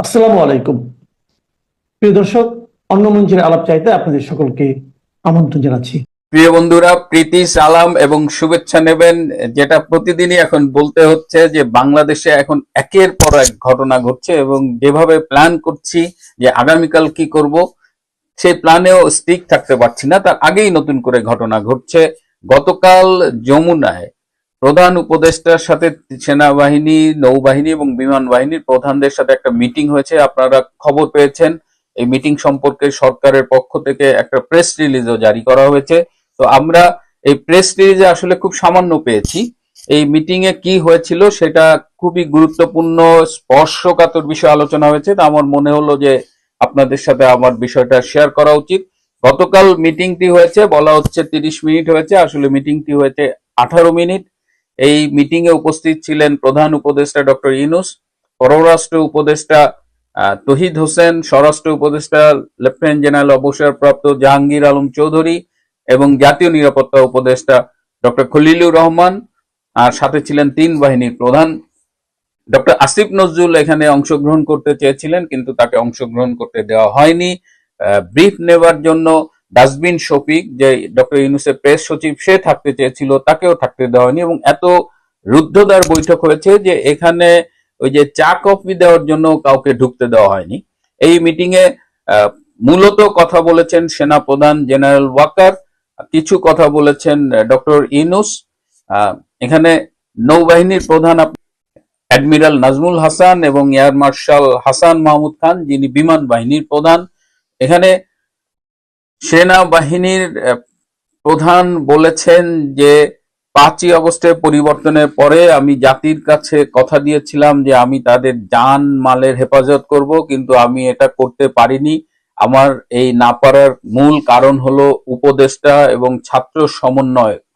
আসসালামু আলাইকুম। প্রিয় দর্শক, অন্য মঞ্চের আলাপ চাইতে আপনাদের সকলকে আমন্ত্রণ জানাচ্ছি। প্রিয় বন্ধুরা, প্রীতি সালাম এবং শুভেচ্ছা নেবেন। যেটা প্রতিদিনই এখন বলতে হচ্ছে যে বাংলাদেশে এখন একের পর এক ঘটনা ঘটছে এবং যেভাবে প্ল্যান করছি যে আগামীকাল কি করব সেই প্ল্যানেও স্টিক থাকতে পারছি না, তার আগেই নতুন করে ঘটনা ঘটছে। গতকাল যমুনায় প্রধান উপদেষ্টার সাথে সেনাবাহিনী, নৌবাহিনী এবং বিমান বাহিনীর প্রধানদের সাথে একটা মিটিং হয়েছে, আপনারা খবর পেয়েছেন। এই মিটিং সম্পর্কে সরকারের পক্ষ থেকে একটা প্রেস রিলিজও জারি করা হয়েছে। তো আমরা এই প্রেস রিলিজে আসলে খুব সামান্য পেয়েছি। এই মিটিং এ কি হয়েছিল সেটা খুবই গুরুত্বপূর্ণ, স্পর্শকাতর বিষয় আলোচনা হয়েছে। তো আমার মনে হলো যে আপনাদের সাথে আমার বিষয়টা শেয়ার করা উচিত। গতকাল মিটিংটি হয়েছে, বলা হচ্ছে 30 মিনিট হয়েছে, আসলে মিটিংটি হয়েছে 18 মিনিট। এই মিটিং এ উপস্থিত ছিলেন প্রধান উপদেষ্টা ডক্টর ইউনূস, পররাষ্ট্র উপদেষ্টা তহিদ হোসেন, স্বরাষ্ট্র উপদেষ্টা লেফটেন্যান্ট জেনারেল অবসরপ্রাপ্ত জাহাঙ্গীর আলম চৌধুরী এবং জাতীয় নিরাপত্তা উপদেষ্টা ডক্টর খলিলুর রহমান। আর সাথে ছিলেন তিন বাহিনীর প্রধান। ডক্টর আসিফ নজরুল এখানে অংশগ্রহণ করতে চেয়েছিলেন, কিন্তু তাকে অংশগ্রহণ করতে দেওয়া হয়নি। ব্রিফ নেবার জন্য ডাস্টবিন শফিক, যে ডক্টর ইউনূসের প্রেস সচিব, সে থাকতে চেয়েছিল, তাকেও থাকতে দেওয়া হয়নি। এবং এত রুদ্ধদ্বার বৈঠক হয়েছে যে এখানে ওই যে চা কফি দেওয়ার জন্য কাউকে ঢুকতে দেওয়া হয়নি। এই মিটিং এ মূলত কথা বলেছেন সেনা প্রধান জেনারেল ওয়াকার, কিছু কথা বলেছেন ডক্টর ইউনূস। এখানে নৌবাহিনীর প্রধান অ্যাডমিরাল নাজমুল হাসান এবং এয়ার মার্শাল হাসান মাহমুদ খান, যিনি বিমান বাহিনীর প্রধান। এখানে সেনাবাহিনীর প্রধান বলেছেন যে 5ই আগস্টের পরিবর্তনের পরে আমি জাতির কাছে কথা দিয়েছিলাম যে আমি তাদের জান মালের হেফাজত করব, কিন্তু আমি এটা করতে পারিনি। আমার এই না পারার মূল কারণ হলো উপদেষ্টা এবং ছাত্র সমন্বয়ক,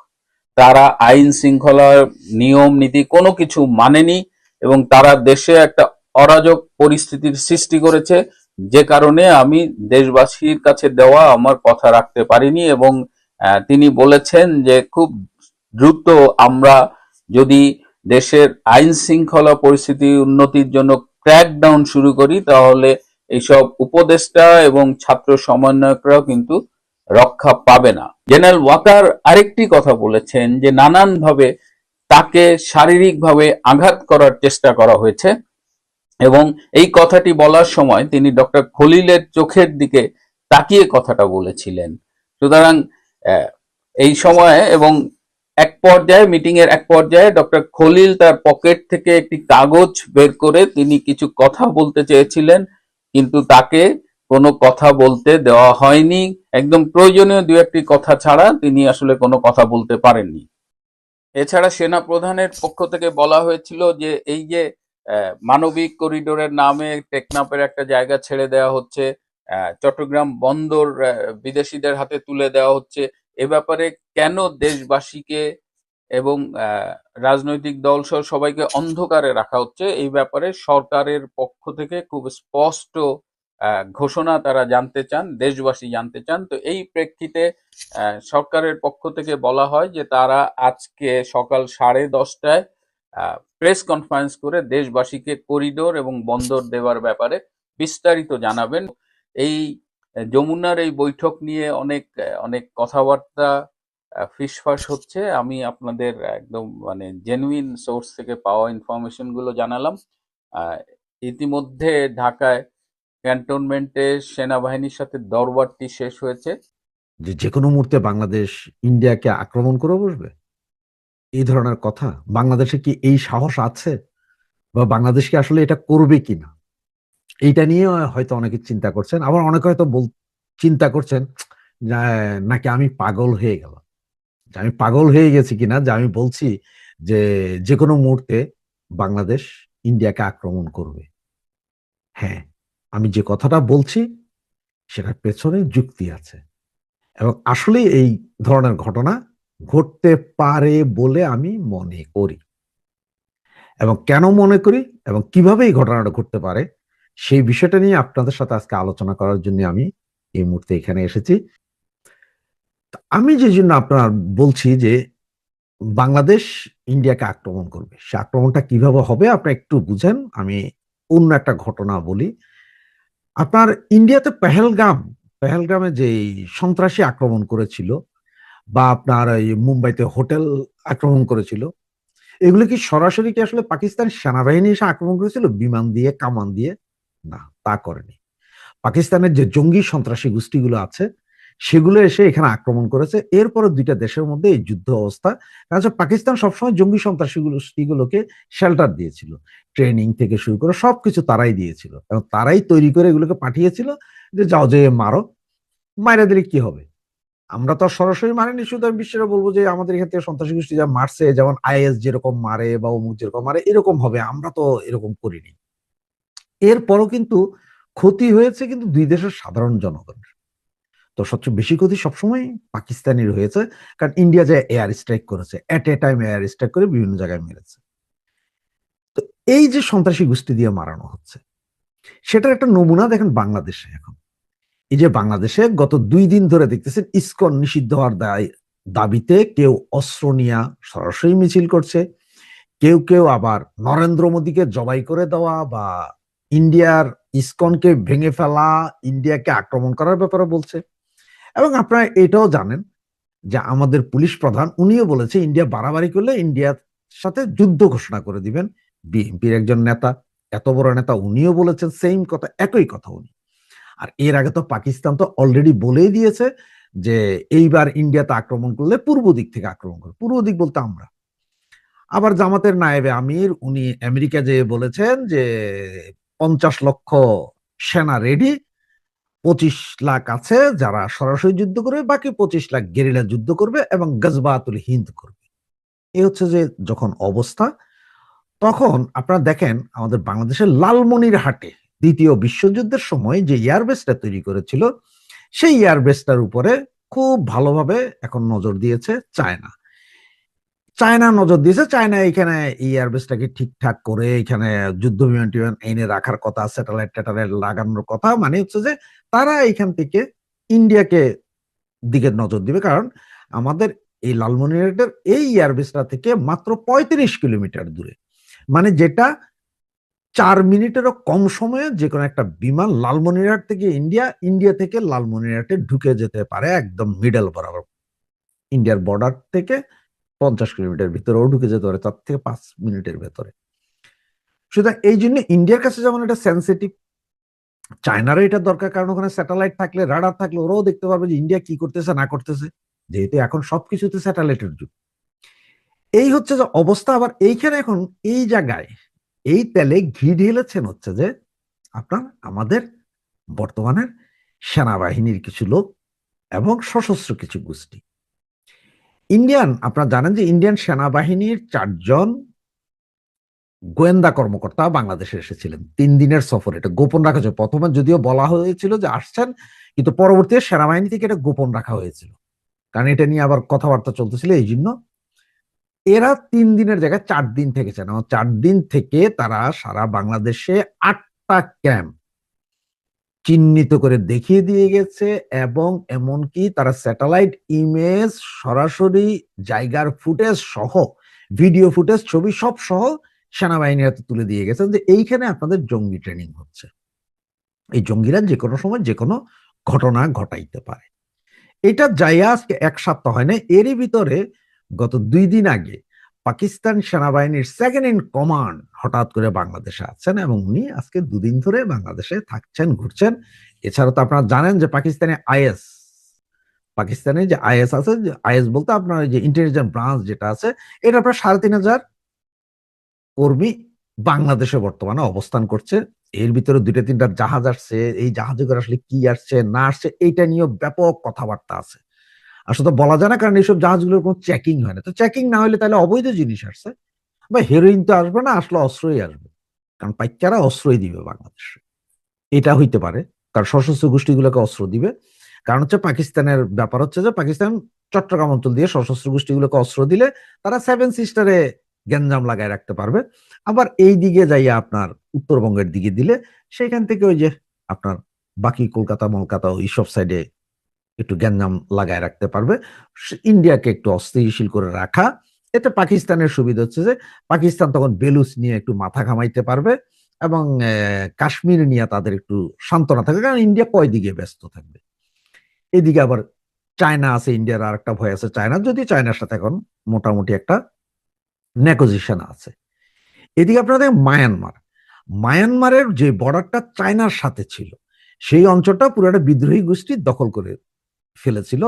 তারা আইন শৃঙ্খলার নিয়ম নীতি কোনো কিছু মানেনি এবং তারা দেশে একটা অরাজক পরিস্থিতির সৃষ্টি করেছে, যে কারণে আমি দেশবাসীর কাছে দেওয়া আমার কথা রাখতে পারিনি। এবং তিনি বলেছেন যে খুব দ্রুত আমরা যদি দেশের আইন শৃঙ্খলা পরিস্থিতি উন্নতির জন্য ক্র্যাকডাউন শুরু করি, তাহলে এইসব উপদেষ্টা এবং ছাত্র সমন্বয়করাও কিন্তু রক্ষা পাবে না। জেনারেল ওয়াকার আরেকটি কথা বলেছেন যে নানানভাবে তাকে শারীরিকভাবে আঘাত করার চেষ্টা করা হয়েছে এবং এই কথাটি বলার সময় তিনি ডক্টর খলিলের চোখের দিকে তাকিয়ে কথাটা বলেছিলেন। সুতরাং এই সময়ে এবং এক পর্যায়ে, মিটিং এর এক পর্যায়ে ডক্টর খলিল তার পকেট থেকে একটি কাগজ বের করে তিনি কিছু কথা বলতে চেয়েছিলেন, কিন্তু তাকে কোনো কথা বলতে দেওয়া হয়নি। একদম প্রয়োজনীয় দু একটি কথা ছাড়া তিনি আসলে কোনো কথা বলতে পারেননি। এছাড়া সেনা প্রধানের পক্ষ থেকে বলা হয়েছিল যে এই যে মানবিক করিডোরের নামে টেকনাফের একটা জায়গা ছেড়ে দেওয়া হচ্ছে, চট্টগ্রাম বন্দর বিদেশিদের হাতে তুলে দেওয়া হচ্ছে, এ ব্যাপারে কেন দেশবাসীকে এবং রাজনৈতিক দল সহ সবাইকে অন্ধকারে রাখা হচ্ছে, এই ব্যাপারে সরকারের পক্ষ থেকে খুব স্পষ্ট ঘোষণা তারা জানতে চান, দেশবাসী জানতে চান। তো এই প্রেক্ষিতে সরকারের পক্ষ থেকে বলা হয় যে তারা আজকে সকাল 10:30টায় প্রেস কনফারেন্স করে দেশবাসীকে করিডোর এবং বন্দর দেওয়ার ব্যাপারে বিস্তারিত জানাবেন। এই যমুনার এই বৈঠক নিয়ে অনেক অনেক কথাবার্তা ফিসফাস হচ্ছে। আমি আপনাদের একদম মানে জেনুইন সোর্স থেকে পাওয়া ইনফরমেশন গুলো জানালাম। ইতিমধ্যে ঢাকায় ক্যান্টনমেন্টে সেনাবাহিনীর সাথে দরবারটি শেষ হয়েছে। যে কোনো মুহূর্তে বাংলাদেশ ইন্ডিয়াকে আক্রমণ করে বসবে, এই ধরনের কথা বাংলাদেশে কি এই সাহস আছে, বা বাংলাদেশ কি আসলে এটা করবে কিনা, এইটা নিয়ে হয়তো অনেকে চিন্তা করছেন। আবার অনেকে হয়তো চিন্তা করছেন নাকি আমি পাগল হয়ে গেলাম, যে আমি পাগল হয়ে গেছি কিনা, যে আমি বলছি যে যে কোনো মুহূর্তে বাংলাদেশ ইন্ডিয়াকে আক্রমণ করবে। হ্যাঁ, আমি যে কথাটা বলছি সেটার পেছনে যুক্তি আছে এবং আসলে এই ধরনের ঘটনা ঘটতে পারে বলে আমি মনে করি। এবং কেন মনে করি এবং কিভাবে এই ঘটনাটা ঘটতে পারে, সেই বিষয়টা নিয়ে আপনাদের সাথে আজকে আলোচনা করার জন্য আমি এই মুহূর্তে এখানে এসেছি। আমি যে জন্য আপনার বলছি যে বাংলাদেশ ইন্ডিয়াকে আক্রমণ করবে, সে আক্রমণটা কিভাবে হবে আপনি একটু বুঝেন। আমি অন্য একটা ঘটনা বলি। আপনার ইন্ডিয়াতে পেহেলগ্রামে যে সন্ত্রাসী আক্রমণ করেছিল, বা আপনার এই মুম্বাইতে হোটেল আক্রমণ করেছিল, এগুলো কি সরাসরি কি আসলে পাকিস্তান সেনাবাহিনী এসে আক্রমণ করেছিল বিমান দিয়ে, কামান দিয়ে? না, তা করেনি। পাকিস্তানের যে জঙ্গি সন্ত্রাসী গোষ্ঠীগুলো আছে সেগুলো এসে এখানে আক্রমণ করেছে। এরপরে দুইটা দেশের মধ্যে এই যুদ্ধ অবস্থা। কারণ হচ্ছে পাকিস্তান সবসময় জঙ্গি সন্ত্রাসী গোষ্ঠীগুলোকে শেল্টার দিয়েছিল, ট্রেনিং থেকে শুরু করে সবকিছু তারাই দিয়েছিল, এবং তারাই তৈরি করে এগুলোকে পাঠিয়েছিল যে যাও যে মারো, মাইরা দিলে কি হবে। আমরা তো আর সরাসরি মারিনি, শুধু আমি বিশ্বের বলবো যে আমাদের এখান থেকে সন্ত্রাসী গোষ্ঠী যা মারছে, যেমন আইএস যেরকম মারে বা অমুক যেরকম মারে, এরকম হবে, আমরা তো এরকম করিনি। এরপরও কিন্তু ক্ষতি হয়েছে কিন্তু দুই দেশের সাধারণ জনগণের। তো সবচেয়ে বেশি ক্ষতি সবসময় পাকিস্তানের হয়েছে, কারণ ইন্ডিয়া যে এয়ার স্ট্রাইক করেছে, এট এ টাইম এয়ার স্ট্রাইক করে বিভিন্ন জায়গায় মেরেছে। তো এই যে সন্ত্রাসী গোষ্ঠী দিয়ে মারানো হচ্ছে, সেটার একটা নমুনা দেখেন বাংলাদেশে এখন। এই যে বাংলাদেশে গত 2 দিন ধরে দেখতেছেন ইসকন নিষিদ্ধ হওয়ার দাবিতে কেউ অস্ত্র নিয়ে সরাসরি মিছিল করছে, কেউ কেউ আবার নরেন্দ্র মোদীকে জবাই করে দেওয়া বা ইন্ডিয়ার ইসকনকে ভেঙে ফেলা, ইন্ডিয়াকে আক্রমণ করার ব্যাপারে বলছে। এবং আপনারা এটাও জানেন যে আমাদের পুলিশ প্রধান উনিও বলেছে ইন্ডিয়া বাড়াবাড়ি করলে ইন্ডিয়ার সাথে যুদ্ধ ঘোষণা করে দিবেন। বিএনপির একজন নেতা, এত বড় নেতা, উনিও বলেছেন সেম কথা, একই কথা উনি। আর এর আগে তো পাকিস্তান তো অলরেডি বলেই দিয়েছে যে এইবার ইন্ডিয়াতে আক্রমণ করলে পূর্ব দিক থেকে আক্রমণ করবে। পূর্ব দিক বলতে আমরা। আবার জামাতের নায়েবে আমির উনি আমেরিকা যেয়ে বলেছেন যে 50 লক্ষ সেনা রেডি, 25 লাখ আছে যারা সরাসরি যুদ্ধ করবে, বাকি 25 লাখ গেরিলা যুদ্ধ করবে এবং গজবাতুল হিন্দ করবে। এই হচ্ছে যে যখন অবস্থা, তখন আপনারা দেখেন আমাদের বাংলাদেশের লালমনিরহাটে দ্বিতীয় বিশ্বযুদ্ধের সময় যে এয়ারবেসটা তৈরি করেছিল, সেই এয়ারবেসটার উপরে খুব ভালোভাবে এখন নজর দিয়েছে চায়না। চায়না নজর দিয়েছে, চায়না এখানে এই এয়ারবেসটাকে ঠিকঠাক করে এখানে যুদ্ধ বিমান টিমান এনে রাখার কথা, স্যাটেলাইট ট্যাটেলাইট লাগানোর কথা। মানে হচ্ছে যে তারা এখান থেকে ইন্ডিয়াকে দিকে নজর দিবে, কারণ আমাদের এই লালমনিরহাটের এই এয়ারবেসটা থেকে মাত্র 35 কিলোমিটার দূরে। মানে যেটা 4 মিনিটেরও কম সময়ে যে কোনো একটা বিমান লালমনিরহাট থেকে ইন্ডিয়া, ইন্ডিয়া থেকে লালমনিরহাটে ঢুকে যেতে পারে, একদম মিডল বরাবর ইন্ডিয়ার বর্ডার থেকে 50 কিলোমিটার ভিতরেও ঢুকে যেতে পারে 4 থেকে 5 মিনিটের ভেতরে। সুতরাং এই জন্য ইন্ডিয়ার কাছে যেমন এটা সেন্সিটিভ, চায়নারও এটা দরকার, কারণ ওখানে স্যাটেলাইট থাকলে, রাডার থাকলে ওরাও দেখতে পারবে যে ইন্ডিয়া কি করতেছে না করতেছে, যেহেতু এখন সবকিছুতে স্যাটেলাইটের যুগ। এই হচ্ছে যে অবস্থা। আবার এইখানে এখন এই জায়গায় এই তেলে ঘি ঢেলেছেন হচ্ছে যে আপনার আমাদের বর্তমানের সেনাবাহিনীর কিছু লোক এবং সশস্ত্র কিছু গোষ্ঠী। আপনারা জানেন যে ইন্ডিয়ান সেনাবাহিনীর 4 জন গোয়েন্দা কর্মকর্তা বাংলাদেশে এসেছিলেন 3 দিনের সফরে। এটা গোপন রাখা হয়েছে, প্রথমে যদিও বলা হয়েছিল যে আসছেন, কিন্তু পরবর্তীতে সেনাবাহিনী থেকে এটা গোপন রাখা হয়েছিল, কারণ এটা নিয়ে আবার কথাবার্তা চলতেছিল। এই জন্য এরা 3 দিনের জায়গায় 4 দিন থেকেছেন, এবং 4 দিন থেকে তারা সারা বাংলাদেশে 8টা ক্যাম্প চিহ্নিত করে দেখিয়ে দিয়ে গেছে, এবং এমনকি তারা স্যাটেলাইট ইমেজ, সরাসরি জায়গার ফুটেজ সহ, ভিডিও ফুটেজ, ছবি সব সহ সেনাবাহিনীর হাতে তুলে দিয়ে গেছেন যে এইখানে আপনাদের জঙ্গি ট্রেনিং হচ্ছে, এই জঙ্গিরা যে কোনো সময় যে কোনো ঘটনা ঘটাইতে পারে। এটা যাইয়া আজকে 1 সপ্তাহ হয় না, এরই ভিতরে গত 2 দিন আগে পাকিস্তান সেনাবাহিনীর সেকেন্ড ইন কমান্ড হঠাৎ করে বাংলাদেশে আছেন, এবং উনি আজকে 2 দিন ধরে বাংলাদেশে থাকছেন, ঘুরছেন। এছাড়া তো আপনারা জানেন যে পাকিস্তানে যে আইএস আছে, আইএস বলতে আপনার যে ইন্টেলিজেন্স ব্রাঞ্চ যেটা আছে, এটা প্রায় 3,500 কর্মী বাংলাদেশে বর্তমানে অবস্থান করছে। এর ভিতরে 2-3টা জাহাজ আসছে, এই জাহাজে করে আসলে কি আসছে না আসছে এইটা নিয়ে ব্যাপক কথাবার্তা আছে। আসলে তো বলা যায় না, কারণ এইসব জাহাজগুলোর কোনো চেকিং হয় না। তো চেকিং না হলে তাহলে অবৈধ জিনিস আসছে, বা হেরোইন তো আসবে না, আসলে অস্ত্রই আসবে, কারণ পাইকারা অস্ত্রই দিবে বাংলাদেশে। এটা হইতে পারে, কারণ সশস্ত্র গোষ্ঠীগুলোকে অস্ত্র দিবে। কারণ হচ্ছে পাকিস্তানের ব্যাপার হচ্ছে যে পাকিস্তান চট্টগ্রাম অঞ্চল দিয়ে সশস্ত্র গোষ্ঠীগুলোকে অস্ত্র দিলে তারা 7 সিস্টারে গ্যাঞ্জাম লাগায় রাখতে পারবে। আবার এই দিকে যাইয়া আপনার উত্তরবঙ্গের দিকে দিলে সেখান থেকে ওই যে আপনার বাকি কলকাতা মলকাতা ওইসব সাইডে একটু গ্যাঞ্জাম লাগায় রাখতে পারবে। ইন্ডিয়াকে একটু অস্থিতিশীল করে রাখা, এতে পাকিস্তানের সুবিধা হচ্ছে যে পাকিস্তান তখন বেলুচ নিয়ে একটু মাথা ঘামাইতে পারবে, এবং কাশ্মীর নিয়ে তাদের একটু সান্ত্বনা থাকবে, কারণ ইন্ডিয়া কয় দিকে ব্যস্ত থাকবে। এদিকে আবার চায়না আছে, ইন্ডিয়ার আর একটা ভয় আছে চায়না, যদি চায়নার সাথে এখন মোটামুটি একটা নেগোসিয়েশন আছে। এদিকে আপনাদের মায়ানমারের যে বর্ডারটা চায়নার সাথে ছিল, সেই অঞ্চলটা পুরো একটা বিদ্রোহী গোষ্ঠী দখল করে ফেলেছিল।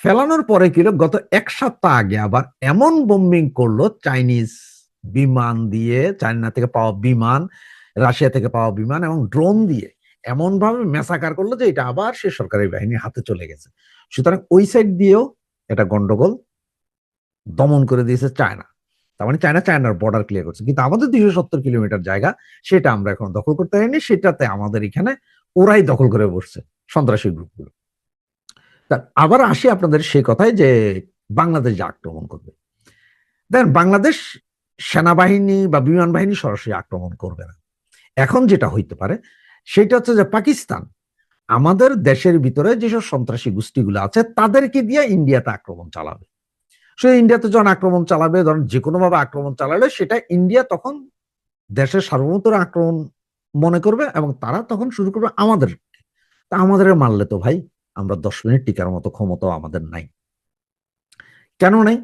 ফেলানোর পরে কি হলো, গত এক সপ্তাহ আগে আবার এমন বোম্বিং করলো চাইনিজ বিমান দিয়ে, চায়না থেকে পাওয়া বিমান, রাশিয়া থেকে পাওয়া বিমান এবং ড্রোন দিয়ে এমন ভাবে মেসাকার করলো যে এটা আবার সে সরকারি বাহিনীর হাতে চলে গেছে। সুতরাং ওই সাইড দিয়েও এটা গন্ডগোল দমন করে দিয়েছে চায়না। তার মানে চায়নার বর্ডার ক্লিয়ার করছে, কিন্তু আমাদের 270 কিলোমিটার জায়গা সেটা আমরা এখন দখল করতে পারিনি, সেটাতে আমাদের এখানে ওরাই দখল করে বসছে, সন্ত্রাসী গ্রুপগুলো। আবার আসি আপনাদের সেই কথায় যে বাংলাদেশ যে আক্রমণ করবে, দেখেন বাংলাদেশ সেনাবাহিনী বা বিমান বাহিনী সরাসরি আক্রমণ করবে না। এখন যেটা হইতে পারে সেটা হচ্ছে যে পাকিস্তান আমাদের দেশের ভিতরে যেসব সন্ত্রাসী গোষ্ঠীগুলো আছে তাদেরকে দিয়ে ইন্ডিয়াতে আক্রমণ চালাবে। সে ইন্ডিয়াতে যখন আক্রমণ চালাবে, ধরেন যে কোনো ভাবে আক্রমণ চালালে সেটা ইন্ডিয়া তখন দেশের সার্বভৌমত্বের আক্রমণ মনে করবে এবং তারা তখন শুরু করবে আমাদের। তা আমাদের মারলে তো ভাই আমরা 10 মিনিট টিকার মতো ক্ষমতাও আমাদের নাই। কেন নাই?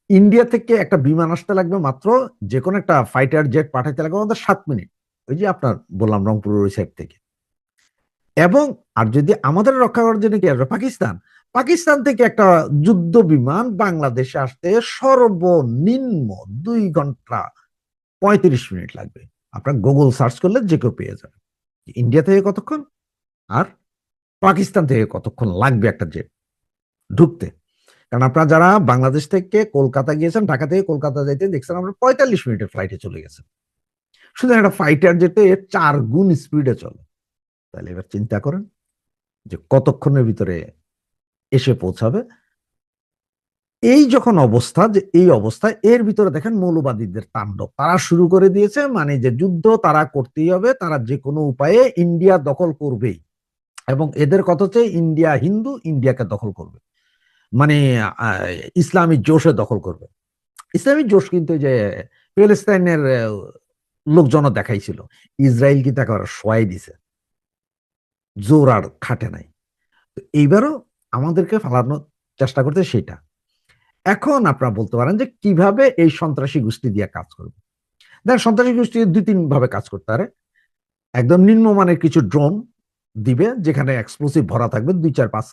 ইন্ডিয়া থেকে একটা বিমান আসতে লাগবে মাত্র, যে কোনো একটা ফাইটার জেট পাঠাইতে লাগবে আমাদের 7 মিনিট, ওই যে আপনার বললাম রংপুরের ওই সাইড থেকে। এবং আর যদি আমাদের রক্ষা করার জন্য কি আসবে পাকিস্তান থেকে একটা যুদ্ধ বিমান বাংলাদেশে আসতে সর্বনিম্ন 2 ঘন্টা 35 মিনিট লাগবে। আপনার গুগল সার্চ করলে যে কেউ পেয়ে যাবে ইন্ডিয়া থেকে কতক্ষণ আর পাকিস্তান থেকে কতক্ষণ লাগবে একটা জেট ঢুকতে। কারণ আপনারা যারা বাংলাদেশ থেকে কলকাতা গিয়েছেন, ঢাকা থেকে কলকাতা যাইতে দেখছেন আমরা 45 মিনিটের ফ্লাইটে চলে গেছেন। শুধু একটা ফাইটার জেটে 4 গুণ স্পিডে চলে। তাহলে এবার চিন্তা করেন যে কতক্ষণের ভিতরে এসে পৌঁছাবে। এই যখন অবস্থা, যে এই অবস্থায় এর ভিতরে দেখেন মৌলবাদীদের তাণ্ডব তারা শুরু করে দিয়েছে, মানে যে যুদ্ধ তারা করতেই হবে, তারা যে কোনো উপায়ে ইন্ডিয়া দখল করবেই। এবং এদের কথা হচ্ছে ইন্ডিয়া হিন্দু, ইন্ডিয়াকে দখল করবে, মানে ইসলামী জোশে দখল করবে। ইসলামী জোশ কিন্তু যে প্যালেস্তাইনের লোকজন দেখাইছিল, ইসরায়েল কিন্তু একেবারে শোয়াই দিছে, জোর আর খাটে নাই। তো এইবারও আমাদেরকে ফালানোর চেষ্টা করতে সেটা। এখন আপনারা বলতে পারেন যে কিভাবে এই সন্ত্রাসী গোষ্ঠী দিয়ে কাজ করবে। দেখেন সন্ত্রাসী গোষ্ঠী 2-3 ভাবে কাজ করতে পারে। একদম নিম্নমানের কিছু ড্রোন দিবে যেখানে এক্সপ্লোসিভ ভরা থাকবে, 2-4-5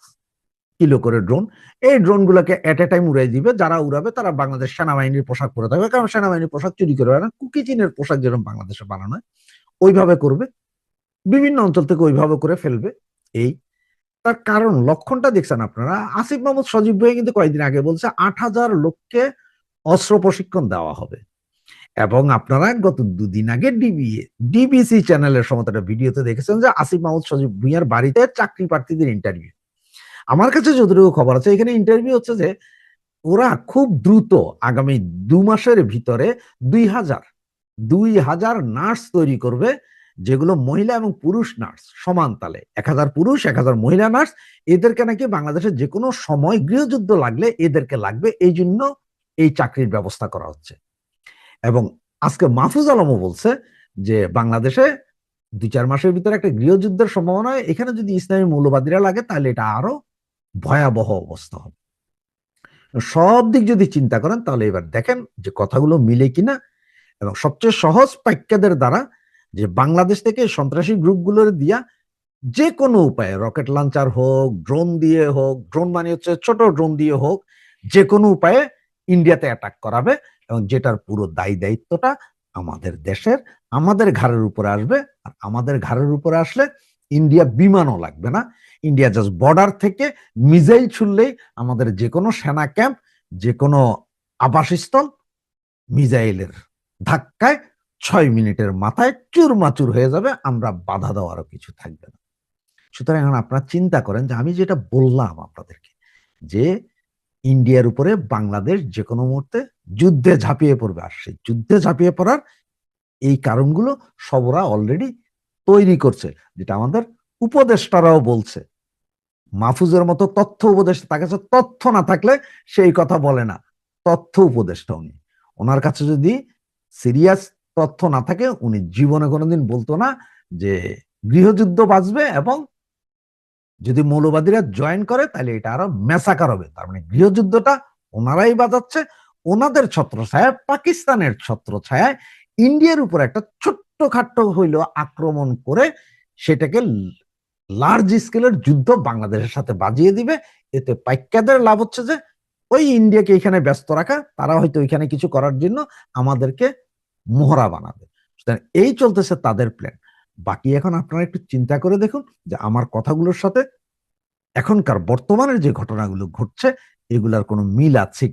কিলো করে ড্রোন। এই ড্রোন গুলাকে এট এ টাইম উড়াই দিবে, যারা উড়াবে তারা বাংলাদেশ সেনাবাহিনীর পোশাক পরে থাকবে, কারণ সেনাবাহিনীর পোশাক চুরি করে না, কুকি চীনের পোশাক যেরকম বাংলাদেশে বানানো হয় ওইভাবে করবে, বিভিন্ন অঞ্চল থেকে ওইভাবে করে ফেলবে। এই তার কারণ লক্ষণটা দেখছেন আপনারা, আসিফ মাহমুদ সজীব ভাই কিন্তু কয়েকদিন আগে বলছে 8,000 লোককে অস্ত্র প্রশিক্ষণ দেওয়া হবে। এবং আপনারা গত 2 দিন আগে ডিবিসি চ্যানেলের সময় একটা ভিডিওতে দেখেছেন যে আসিফ মাহমুদ সজীব ভুঁইয়ার বাড়িতে চাকরি প্রার্থীদের ইন্টারভিউ। আমার কাছে যতটুকু খবর আছে এখানে ইন্টারভিউ হচ্ছে যে ওরা খুব দ্রুত আগামী 2 মাসের ভিতরে 2,000 নার্স তৈরি করবে, যেগুলো মহিলা এবং পুরুষ নার্স সমান তালে, 1,000 পুরুষ 1,000 মহিলা নার্স। এদেরকে নাকি বাংলাদেশের যে কোনো সময় গৃহযুদ্ধ লাগলে এদেরকে লাগবে, এই জন্য এই চাকরির ব্যবস্থা করা হচ্ছে। এবং আজকে মাহফুজ আলমও বলছে যে বাংলাদেশে 2-4 মাসের ভিতরে একটা গৃহযুদ্ধের সম্ভাবনা, এখানে যদি ইসলামী মৌলবাদীরা লাগে তাহলে এটা আরো ভয়াবহ অবস্থা হবে। সব দিক যদি চিন্তা করেন তাহলে এবার দেখেন যে কথাগুলো মিলে কিনা। এবং সবচেয়ে সহজ পাইক্যাদের দ্বারা যে বাংলাদেশ থেকে সন্ত্রাসী গ্রুপগুলোর দিয়া যে কোনো উপায়ে, রকেট লঞ্চার হোক, ড্রোন দিয়ে হোক, ড্রোন মানে হচ্ছে ছোট ড্রোন দিয়ে হোক, যে কোনো উপায়ে ইন্ডিয়াতে অ্যাটাক করাবে। এবং যেটার পুরো দায়ী দায়িত্বটা আমাদের দেশের, আমাদের ঘাড়ের উপরে আসবে। আর আমাদের ঘাড়ের উপরে আসলে ইন্ডিয়া বিমানও লাগবে না, ইন্ডিয়া জাস্ট বর্ডার থেকে মিসাইল ছুড়লেই আমাদের যে কোনো সেনা ক্যাম্প, যে কোনো আবাসস্থল মিসাইলের ধাক্কায় 6 মিনিটের মাথায় চুরমাচুর হয়ে যাবে, আমরা বাধা দেওয়ারও কিছু থাকবে না। সুতরাং এখন আপনারা চিন্তা করেন যে আমি যেটা বললাম আপনাদেরকে, যে ইন্ডিয়ার উপরে বাংলাদেশ যে কোনো মুহূর্তে যুদ্ধে ঝাঁপিয়ে পড়বে, আর সেই যুদ্ধে ঝাঁপিয়ে পড়ার এই কারণগুলো সবরা অলরেডি তৈরি করছে, যেটা আমাদের উপদেষ্টারাও বলছে। মাহফুজের মতো তথ্য উপদেষ্টা, তার কাছে তথ্য না থাকলে সেই কথা বলে না, তথ্য উপদেষ্টা উনি। ওনার কাছে যদি সিরিয়াস তথ্য না থাকে উনি জীবনে কোনোদিন বলতো না যে গৃহযুদ্ধ বাঁচবে এবং যদি মৌলবাদীরা জয়েন করে তাহলে এটা আরো ম্যাসাকার হবে। তার মানে গৃহযুদ্ধটা ওনারাই বাজাচ্ছে, ওনাদের ছত্রছায়ায়, পাকিস্তানের ছত্রছায়ায় ইন্ডিয়ার উপর একটা ছোট্টখাট্ট হইল আক্রমণ করে সেটাকে লার্জ স্কেলের যুদ্ধ বাংলাদেশের সাথে বাজিয়ে দিবে। এতে পাইক্যাদের লাভ হচ্ছে যে ওই ইন্ডিয়াকে এখানে ব্যস্ত রাখা, তারা হয়তো ওইখানে কিছু করার জন্য আমাদেরকে মোহরা বানাবে। সুতরাং এই চলতেছে তাদের প্ল্যান। বাকি এখন আপনারা একটু চিন্তা করে দেখুন যে আমার কথাগুলোর সাথে এখনকার বর্তমানের যে ঘটনাগুলো ঘটছে এগুলার কোনো মিল আছে